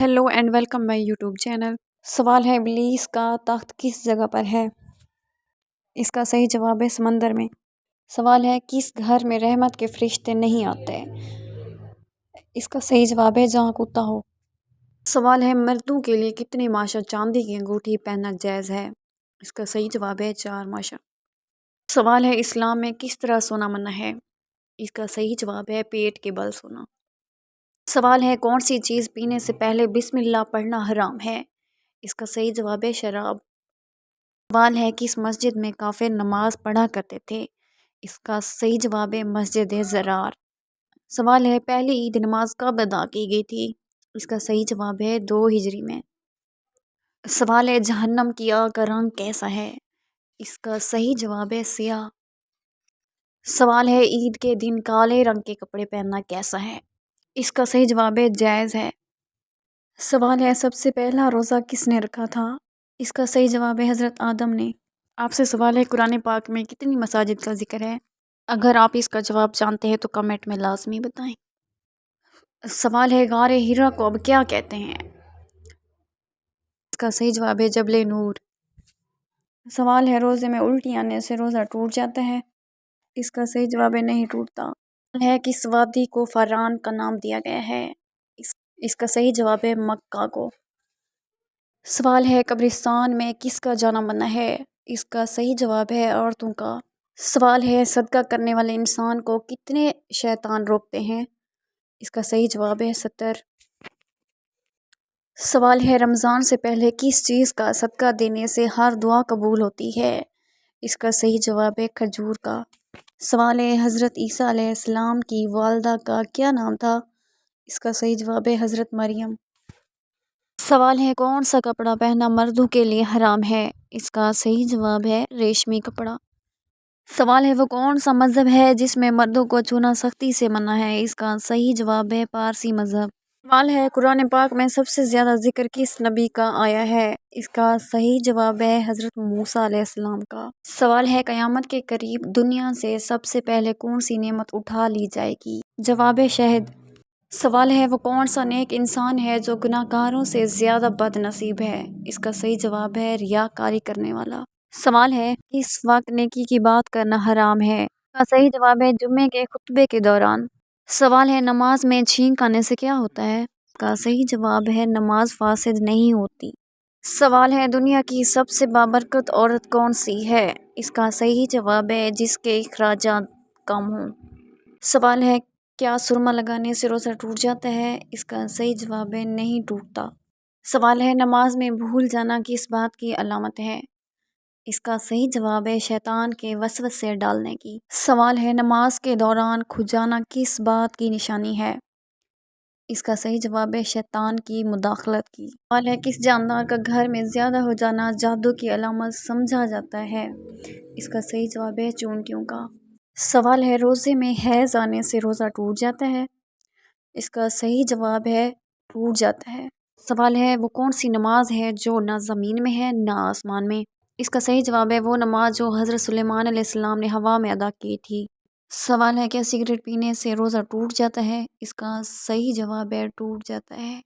Hello and welcome my YouTube channel. सवाल है, इब्लीस का तख्त किस जगह पर है? इसका सही जवाब है समंदर में। सवाल है, किस घर में रहमत के फरिश्ते नहीं आते? इसका सही जवाब है जहाँ कुत्ता हो। सवाल है, मर्दों के लिए कितने माशा चांदी की अंगूठी पहनना जायज़ है? इसका सही जवाब है 4 माशा। सवाल है, इस्लाम में किस तरह सोना मना है? इसका सही जवाब है पेट के बल सोना। सवाल है, कौन सी चीज़ पीने से पहले बिस्मिल्लाह पढ़ना हराम है? इसका सही जवाब है शराब। सवाल है, किस मस्जिद में काफिर नमाज पढ़ा करते थे? इसका सही जवाब है मस्जिद ज़रार। सवाल है, पहली ईद नमाज कब अदा की गई थी? इसका सही जवाब है 2 हिजरी में। सवाल है, जहन्नम की आग का रंग कैसा है? इसका सही जवाब है सियाह। सवाल है, ईद के दिन काले रंग के कपड़े पहनना कैसा है? इसका सही जवाब है जायज़ है। सवाल है, सबसे पहला रोज़ा किसने रखा था? इसका सही जवाब है हज़रत आदम ने। आपसे सवाल है, कुरान पाक में कितनी मसाजिद का जिक्र है? अगर आप इसका जवाब जानते हैं तो कमेंट में लाजमी बताएं। सवाल है, गारे हिरा को अब क्या कहते हैं? इसका सही जवाब है जबले नूर। सवाल है, रोज़े में उल्टी आने से रोज़ा टूट जाता है? इसका सही जवाब है नहीं टूटता। सवाल है, किस वादी को फरआन का नाम दिया गया है? इसका सही जवाब है मक्का को। सवाल है, कब्रिस्तान में किसका जाना मना है? इसका सही जवाब है औरतों का। सवाल है, सदका करने वाले इंसान को कितने शैतान रोकते हैं? इसका सही जवाब है 70। सवाल है, रमज़ान से पहले किस चीज़ का सदका देने से हर दुआ कबूल होती है? इसका सही जवाब है खजूर का। सवाल है, हज़रत ईसा अलैहिस्सलाम की वालदा का क्या नाम था? इसका सही जवाब है हज़रत मरियम। सवाल है, कौन सा कपड़ा पहनना मर्दों के लिए हराम है? इसका सही जवाब है रेशमी कपड़ा। सवाल है, वो कौन सा मज़हब है जिसमें मर्दों को छूना सख्ती से मना है? इसका सही जवाब है पारसी मज़हब। सवाल है, कुरान पाक में सबसे ज़्यादा जिक्र किस नबी का आया है? इसका सही जवाब है हज़रत मूसा अलैहिस्सलाम का। सवाल है, क़यामत के करीब दुनिया से सबसे पहले कौन सी नेमत उठा ली जाएगी? जवाब है शहद। सवाल है, वो कौन सा नेक इंसान है जो गुनाहगारों से ज़्यादा बदनसीब है? इसका सही जवाब है रियाकारी करने वाला। सवाल है, किस वक्त नेकी की बात करना हराम है? इसका सही जवाब है जुम्मे के खुतबे के दौरान। सवाल है, नमाज में छींक आने से क्या होता है? इसका सही जवाब है नमाज फासिद नहीं होती। सवाल है, दुनिया की सबसे बाबरकत औरत कौन सी है? इसका सही जवाब है जिसके अखराजात कम हों। सवाल है, क्या सुरमा लगाने से रोज़ा टूट जाता है? इसका सही जवाब है नहीं टूटता। सवाल है, नमाज में भूल जाना किस बात की अलामत है? इसका सही जवाब है शैतान के वसवसे डालने की। सवाल है, नमाज के दौरान खुजाना किस बात की निशानी है? इसका सही जवाब है शैतान की मुदाखलत की। सवाल है, किस जानदार का घर में ज़्यादा हो जाना जादू की अलामत समझा जाता है? इसका सही जवाब है चूंटियों का। सवाल है, रोज़े में हैज़ आने से रोज़ा टूट जाता है? इसका सही जवाब है टूट जाता है। सवाल है, वो कौन सी नमाज है जो ना ज़मीन में है ना आसमान में? इसका सही जवाब है वो नमाज जो हज़रत सुलेमान अलैहिस्सलाम ने हवा में अदा की थी। सवाल है, क्या सिगरेट पीने से रोज़ा टूट जाता है? इसका सही जवाब है टूट जाता है।